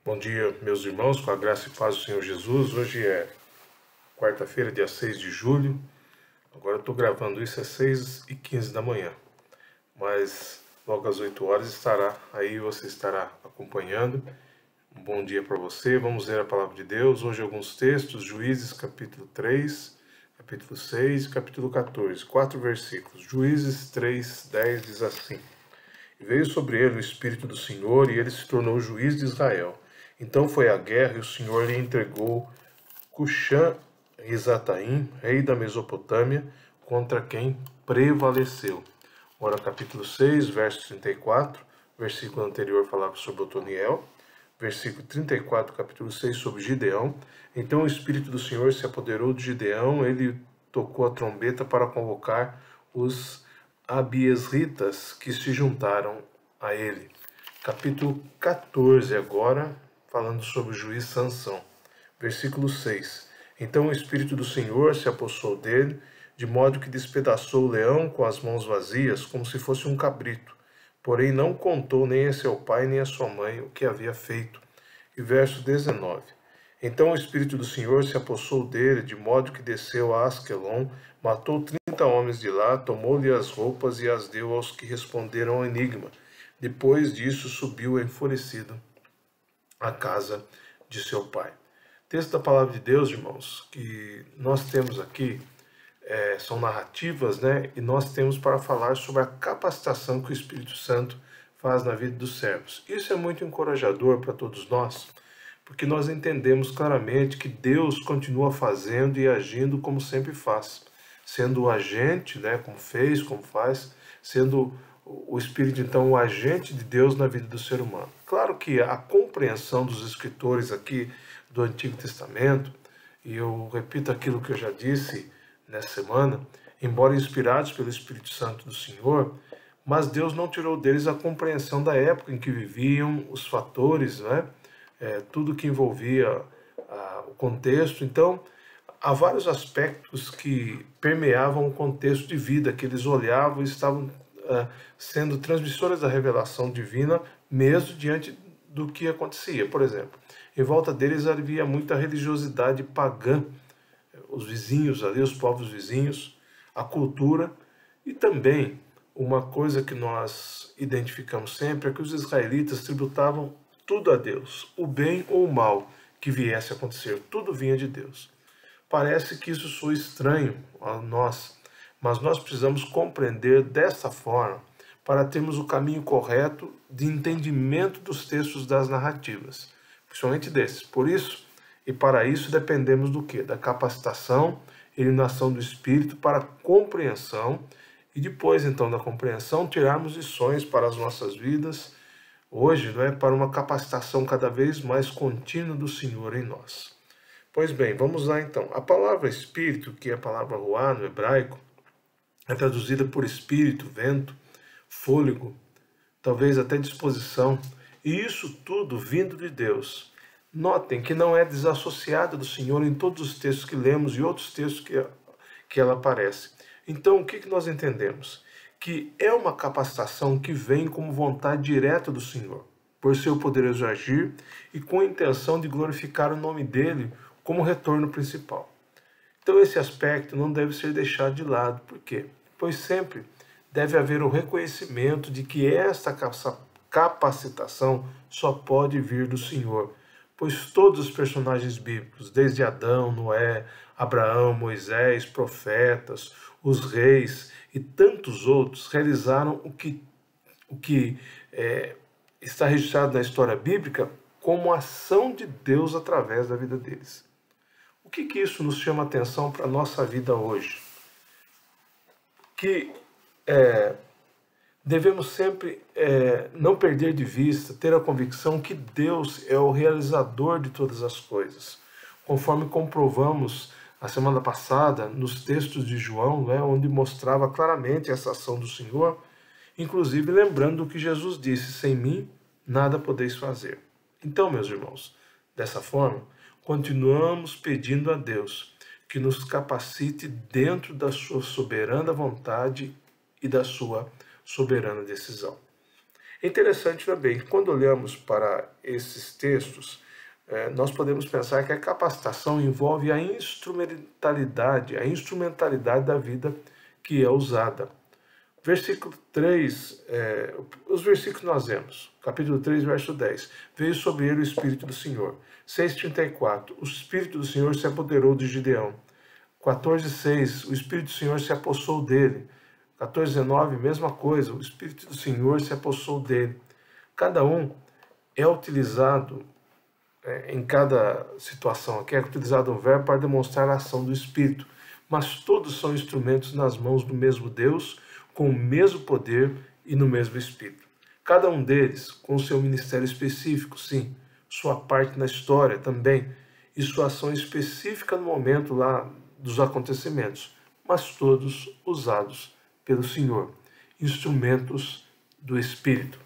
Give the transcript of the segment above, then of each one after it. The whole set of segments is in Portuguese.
Bom dia, meus irmãos, com a graça e paz do Senhor Jesus. Hoje é quarta-feira, dia 6 de julho. Agora eu estou gravando isso às 6h15 da manhã. Mas logo às 8 horas estará aí, você estará acompanhando. Um bom dia para você. Vamos ler a palavra de Deus. Hoje alguns textos, Juízes capítulo 3, capítulo 6 e capítulo 14. 4 versículos. Juízes 3, 10 diz assim: E veio sobre ele o Espírito do Senhor, e ele se tornou juiz de Israel. Então foi a guerra, e o Senhor lhe entregou Cusã-Risataim, rei da Mesopotâmia, contra quem prevaleceu. Ora, capítulo 6, verso 34, versículo anterior falava sobre Otoniel, versículo 34, capítulo 6, sobre Gideão. Então o Espírito do Senhor se apoderou de Gideão, ele tocou a trombeta para convocar os abiesritas que se juntaram a ele. Capítulo 14 agora, falando sobre o juiz Sansão. Versículo 6. Então o Espírito do Senhor se apossou dele, de modo que despedaçou o leão com as mãos vazias, como se fosse um cabrito. Porém não contou nem a seu pai nem a sua mãe o que havia feito. E verso 19. Então o Espírito do Senhor se apossou dele, de modo que desceu a Asquelon, matou 30 homens de lá, tomou-lhe as roupas e as deu aos que responderam ao enigma. Depois disso subiu enfurecido à casa de seu pai. Texto da palavra de Deus, irmãos, que nós temos aqui, são narrativas, né? E nós temos para falar sobre a capacitação que o Espírito Santo faz na vida dos servos. Isso é muito encorajador para todos nós, porque nós entendemos claramente que Deus continua fazendo e agindo como sempre faz, sendo o agente, né, como fez, como faz, sendo o Espírito, então, o agente de Deus na vida do ser humano. Claro que a compreensão dos escritores aqui do Antigo Testamento, e eu repito aquilo que eu já disse nessa semana, embora inspirados pelo Espírito Santo do Senhor, mas Deus não tirou deles a compreensão da época em que viviam, os fatores, né? Tudo que envolvia o contexto. Então, há vários aspectos que permeavam o contexto de vida, que eles olhavam e estavam sendo transmissores da revelação divina, mesmo diante do que acontecia. Por exemplo, em volta deles havia muita religiosidade pagã, os vizinhos ali, os povos vizinhos, a cultura, e também uma coisa que nós identificamos sempre é que os israelitas tributavam tudo a Deus, o bem ou o mal que viesse a acontecer, tudo vinha de Deus. Parece que isso soa estranho a nós, mas nós precisamos compreender dessa forma para termos o caminho correto de entendimento dos textos das narrativas, principalmente desses. Por isso, e para isso, dependemos do quê? Da capacitação e iluminação do Espírito para a compreensão, e depois, então, da compreensão, tirarmos lições para as nossas vidas, hoje, não é, para uma capacitação cada vez mais contínua do Senhor em nós. Pois bem, vamos lá então. A palavra Espírito, que é a palavra ruá no hebraico, é traduzida por espírito, vento, fôlego, talvez até disposição, e isso tudo vindo de Deus. Notem que não é desassociada do Senhor em todos os textos que lemos e outros textos que ela aparece. Então, o que nós entendemos? Que é uma capacitação que vem como vontade direta do Senhor, por seu poderoso agir e com a intenção de glorificar o nome dele como retorno principal. Então esse aspecto não deve ser deixado de lado. Por quê? Pois sempre deve haver o reconhecimento de que esta capacitação só pode vir do Senhor, pois todos os personagens bíblicos, desde Adão, Noé, Abraão, Moisés, profetas, os reis e tantos outros, realizaram o que está registrado na história bíblica como ação de Deus através da vida deles. O que isso nos chama a atenção para a nossa vida hoje? Que devemos sempre não perder de vista, ter a convicção que Deus é o realizador de todas as coisas. Conforme comprovamos a semana passada nos textos de João, né, onde mostrava claramente essa ação do Senhor, inclusive lembrando o que Jesus disse: sem mim nada podeis fazer. Então, meus irmãos, dessa forma, continuamos pedindo a Deus que nos capacite dentro da sua soberana vontade e da sua soberana decisão. É interessante também que quando olhamos para esses textos, nós podemos pensar que a capacitação envolve a instrumentalidade da vida que é usada. Versículo 3, os versículos nós vemos, capítulo 3, verso 10. Veio sobre ele o Espírito do Senhor. 6,34, o Espírito do Senhor se apoderou de Gideão. 14,6, o Espírito do Senhor se apossou dele. 14,19, mesma coisa, o Espírito do Senhor se apossou dele. Cada um é utilizado, em cada situação aqui, é utilizado um verbo para demonstrar a ação do Espírito. Mas todos são instrumentos nas mãos do mesmo Deus, com o mesmo poder e no mesmo Espírito. Cada um deles com o seu ministério específico, sim, sua parte na história também, e sua ação específica no momento lá dos acontecimentos, mas todos usados pelo Senhor, instrumentos do Espírito.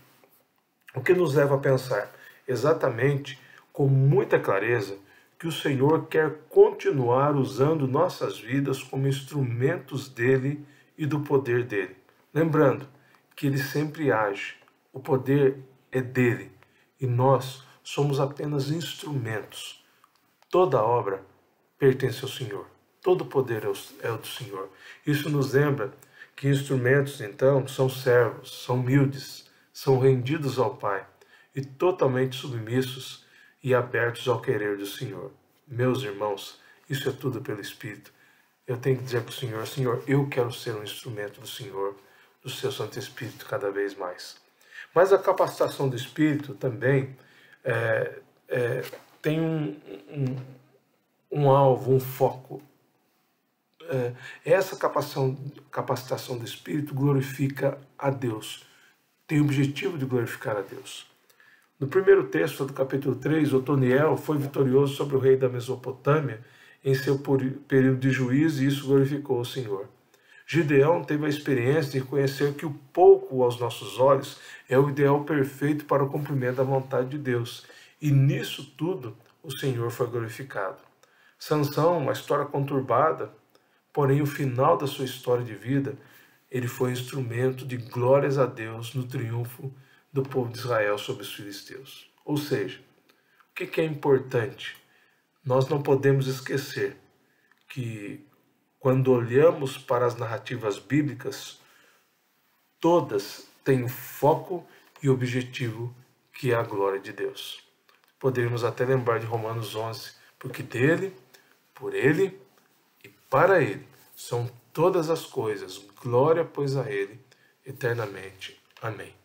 O que nos leva a pensar exatamente, com muita clareza, que o Senhor quer continuar usando nossas vidas como instrumentos dele e do poder dele. Lembrando que ele sempre age, o poder é dele e nós somos apenas instrumentos. Toda obra pertence ao Senhor, todo poder é o do Senhor. Isso nos lembra que instrumentos, então, são servos, são humildes, são rendidos ao Pai e totalmente submissos e abertos ao querer do Senhor. Meus irmãos, isso é tudo pelo Espírito. Eu tenho que dizer para o Senhor, Senhor, eu quero ser um instrumento do Senhor, do seu Santo Espírito cada vez mais. Mas a capacitação do Espírito também tem um alvo, um foco. Essa capacitação do Espírito glorifica a Deus, tem o objetivo de glorificar a Deus. No primeiro texto do capítulo 3, Otoniel foi vitorioso sobre o rei da Mesopotâmia em seu período de juízo e isso glorificou o Senhor. Gideão teve a experiência de reconhecer que o pouco aos nossos olhos é o ideal perfeito para o cumprimento da vontade de Deus. E nisso tudo o Senhor foi glorificado. Sansão, uma história conturbada, porém o final da sua história de vida, ele foi instrumento de glórias a Deus no triunfo do povo de Israel sobre os filisteus. Ou seja, o que é importante? Nós não podemos esquecer que quando olhamos para as narrativas bíblicas, todas têm foco e objetivo que é a glória de Deus. Poderíamos até lembrar de Romanos 11, porque dele, por ele e para ele são todas as coisas, glória pois a ele eternamente. Amém.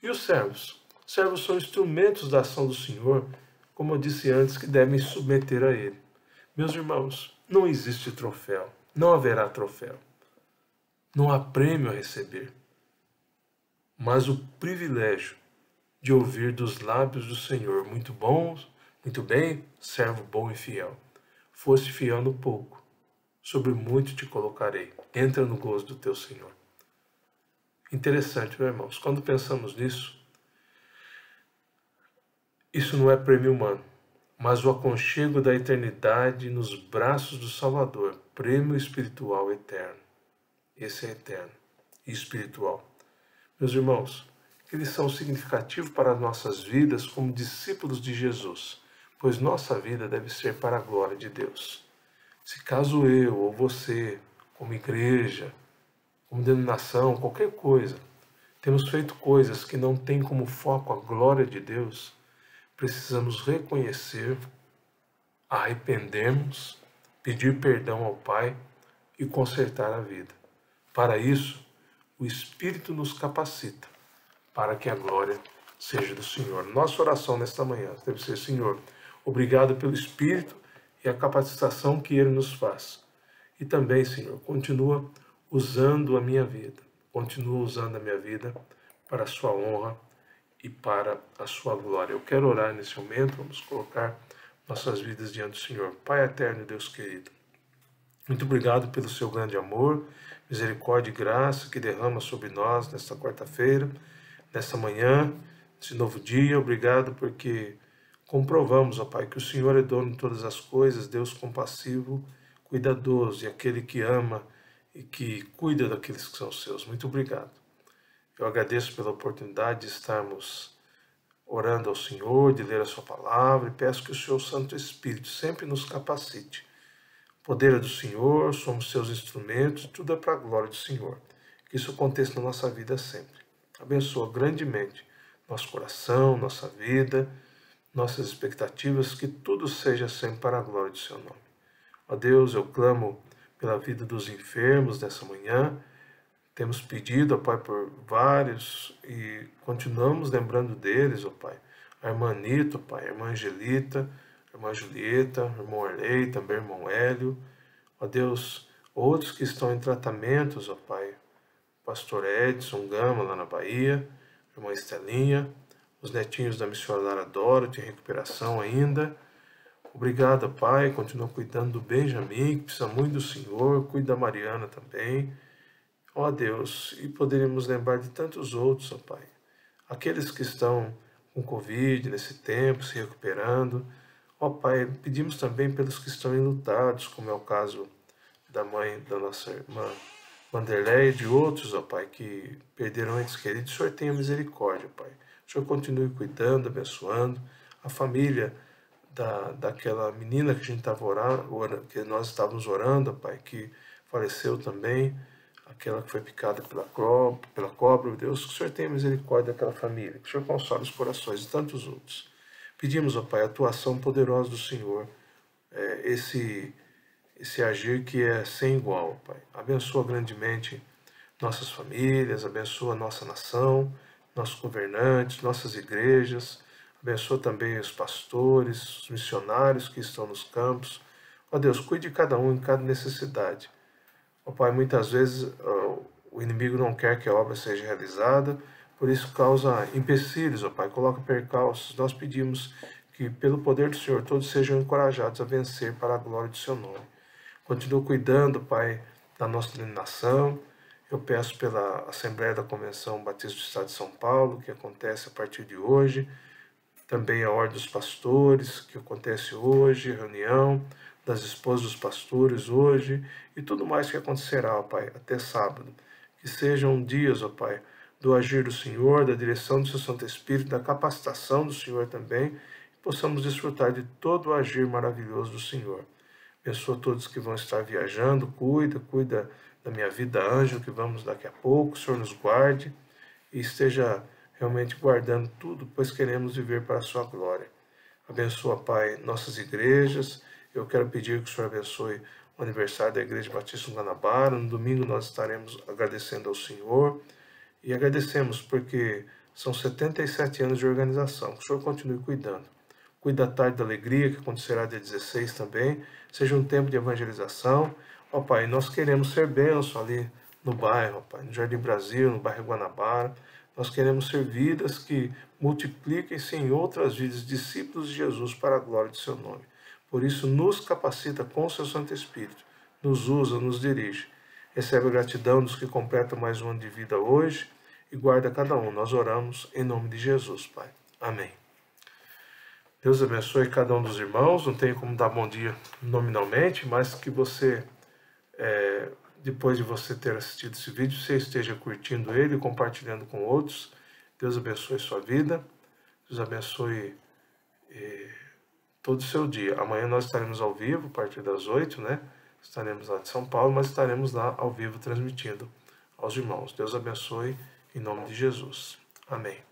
E os servos? Os servos são instrumentos da ação do Senhor, como eu disse antes, que devem submeter a ele. Meus irmãos, não existe troféu, não haverá troféu. Não há prêmio a receber, mas o privilégio de ouvir dos lábios do Senhor, muito bom, muito bem, servo bom e fiel. Foste fiel no pouco, sobre muito te colocarei. Entra no gozo do teu Senhor. Interessante, meus irmãos, quando pensamos nisso, isso não é prêmio humano, mas o aconchego da eternidade nos braços do Salvador, prêmio espiritual eterno. Esse é eterno e espiritual. Meus irmãos, eles são significativos para as nossas vidas como discípulos de Jesus, pois nossa vida deve ser para a glória de Deus. Se caso eu ou você, como igreja, como denominação, qualquer coisa, temos feito coisas que não têm como foco a glória de Deus, precisamos reconhecer, arrependermos, pedir perdão ao Pai e consertar a vida. Para isso, o Espírito nos capacita para que a glória seja do Senhor. Nossa oração nesta manhã deve ser: Senhor, obrigado pelo Espírito e a capacitação que Ele nos faz. E também, Senhor, continua usando a minha vida, para a sua honra e para a sua glória. Eu quero orar nesse momento, vamos colocar nossas vidas diante do Senhor. Pai eterno, Deus querido, muito obrigado pelo seu grande amor, misericórdia e graça que derrama sobre nós nesta quarta-feira, nesta manhã, nesse novo dia. Obrigado porque comprovamos, ó Pai, que o Senhor é dono de todas as coisas, Deus compassivo, cuidadoso e aquele que ama e que cuida daqueles que são seus. Muito obrigado. Eu agradeço pela oportunidade de estarmos orando ao Senhor, de ler a sua palavra, e peço que o Senhor Santo Espírito sempre nos capacite. O poder é do Senhor, somos seus instrumentos, tudo é para a glória do Senhor. Que isso aconteça na nossa vida sempre. Abençoa grandemente nosso coração, nossa vida, nossas expectativas, que tudo seja sempre para a glória do seu nome. Ó Deus, eu clamo pela vida dos enfermos nessa manhã. Temos pedido, ó Pai, por vários e continuamos lembrando deles, ó Pai. A irmã Anitta, ó Pai, a irmã Angelita, a irmã Julieta, o irmão Arley, também o irmão Hélio. Ó Deus, outros que estão em tratamentos, ó Pai. Pastor Edson Gama, lá na Bahia, a irmã Estelinha, os netinhos da missionária Dorothy, em recuperação ainda. Obrigado, Pai, continua cuidando do Benjamin, que precisa muito do Senhor, cuida da Mariana também. Ó Deus, e poderíamos lembrar de tantos outros, ó Pai. Aqueles que estão com Covid nesse tempo, se recuperando. Ó Pai, pedimos também pelos que estão enlutados, como é o caso da mãe da nossa irmã Vanderlei e de outros, ó Pai, que perderam entes queridos. O Senhor tenha misericórdia, Pai. O Senhor continue cuidando, abençoando a família daquela menina que a gente estava orando, que nós estávamos orando, Pai, que faleceu também, aquela que foi picada pela cobra. Deus, que o Senhor tenha misericórdia daquela família, que o Senhor console os corações de tantos outros. Pedimos, ó Pai, a atuação poderosa do Senhor, esse agir que é sem igual, Pai. Abençoa grandemente nossas famílias, abençoa nossa nação, nossos governantes, nossas igrejas, abençoa também os pastores, os missionários que estão nos campos. Ó Deus, cuide de cada um em cada necessidade. Ó Pai, muitas vezes o inimigo não quer que a obra seja realizada, por isso causa empecilhos, ó Pai, coloca percalços. Nós pedimos que, pelo poder do Senhor, todos sejam encorajados a vencer para a glória do seu nome. Continua cuidando, Pai, da nossa nação. Eu peço pela Assembleia da Convenção Batista do Estado de São Paulo, que acontece a partir de hoje. Também a Ordem dos Pastores, que acontece hoje, reunião das esposas dos pastores hoje, e tudo mais que acontecerá, ó Pai, até sábado. Que sejam dias, ó Pai, do agir do Senhor, da direção do seu Santo Espírito, da capacitação do Senhor também, e possamos desfrutar de todo o agir maravilhoso do Senhor. Abençoa todos que vão estar viajando, cuida da minha vida, Ângelo, que vamos daqui a pouco. O Senhor nos guarde e esteja realmente guardando tudo, pois queremos viver para a sua glória. Abençoa, Pai, nossas igrejas. Eu quero pedir que o Senhor abençoe o aniversário da Igreja Batista Guanabara. No domingo nós estaremos agradecendo ao Senhor e agradecemos porque são 77 anos de organização. Que o Senhor continue cuidando. Cuida da Tarde da Alegria, que acontecerá dia 16 também. Seja um tempo de evangelização. Ó Pai, nós queremos ser bênção ali no bairro, ó Pai, no Jardim Brasil, no bairro Guanabara. Nós queremos ser vidas que multipliquem-se em outras vidas, discípulos de Jesus para a glória do seu nome. Por isso, nos capacita com o seu Santo Espírito, nos usa, nos dirige. Recebe a gratidão dos que completam mais um ano de vida hoje e guarda cada um. Nós oramos em nome de Jesus, Pai. Amém. Deus abençoe cada um dos irmãos. Não tenho como dar bom dia nominalmente, mas que você, depois de você ter assistido esse vídeo, você esteja curtindo ele e compartilhando com outros. Deus abençoe sua vida. Deus abençoe todo o seu dia. Amanhã nós estaremos ao vivo, a partir das 8, né? Estaremos lá de São Paulo, mas estaremos lá ao vivo transmitindo aos irmãos. Deus abençoe em nome de Jesus. Amém.